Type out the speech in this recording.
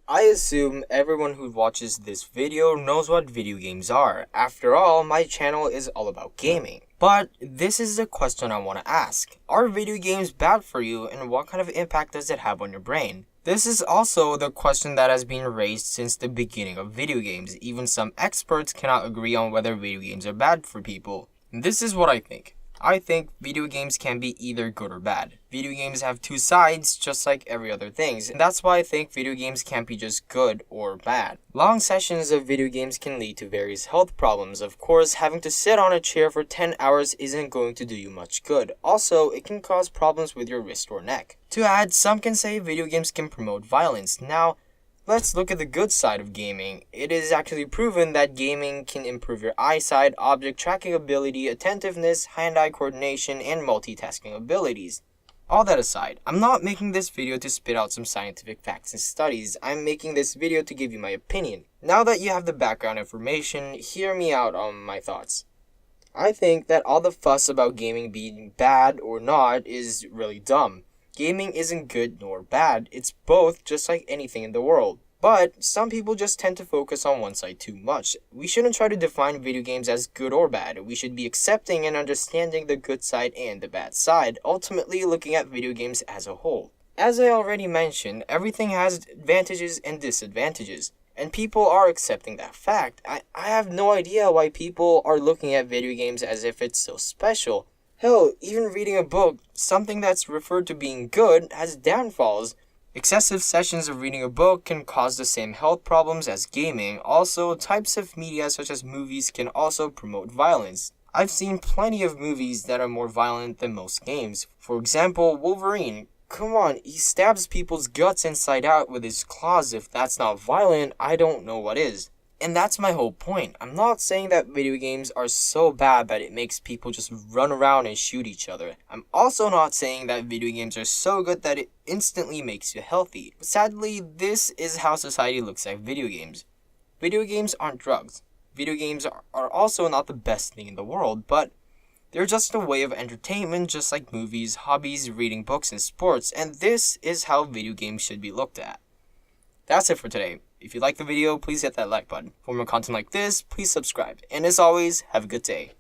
I assume everyone who watches this video knows what video games are. After all, my channel is all about gaming. But this is the question I want to ask. Are video games bad for you, and what kind of impact does it have on your brain? This is also the question that has been raised since the beginning of video games. Even some experts cannot agree on whether video games are bad for people. This is what I think. I think video games can be either good or bad. Video games have two sides, just like every other things, and that's why I think video games can't be just good or bad. Long sessions of video games can lead to various health problems. Of course, having to sit on a chair for 10 hours isn't going to do you much good. Also, it can cause problems with your wrist or neck. To add, some can say video games can promote violence. Now, let's look at the good side of gaming. It is actually proven that gaming can improve your eyesight, object tracking ability, attentiveness, hand-eye coordination, and multitasking abilities. All that aside, I'm not making this video to spit out some scientific facts and studies. I'm making this video to give you my opinion. Now that you have the background information, hear me out on my thoughts. I think that all the fuss about gaming being bad or not is really dumb. Gaming isn't good nor bad, it's both, just like anything in the world. But some people just tend to focus on one side too much. We shouldn't try to define video games as good or bad. We should be accepting and understanding the good side and the bad side, ultimately looking at video games as a whole. As I already mentioned, everything has advantages and disadvantages, and people are accepting that fact. I have no idea why people are looking at video games as if it's so special. Hell, even reading a book, something that's referred to being good, has downfalls. Excessive sessions of reading a book can cause the same health problems as gaming. Also, types of media such as movies can also promote violence. I've seen plenty of movies that are more violent than most games. For example, Wolverine. Come on, he stabs people's guts inside out with his claws. If that's not violent, I don't know what is. And that's my whole point. I'm not saying that video games are so bad that it makes people just run around and shoot each other. I'm also not saying that video games are so good that it instantly makes you healthy. Sadly, this is how society looks at video games. Video games aren't drugs. Video games are also not the best thing in the world, but they're just a way of entertainment, just like movies, hobbies, reading books, and sports, and this is how video games should be looked at. That's it for today. If you like the video, please hit that like button. For more content like this, please subscribe. And as always, have a good day.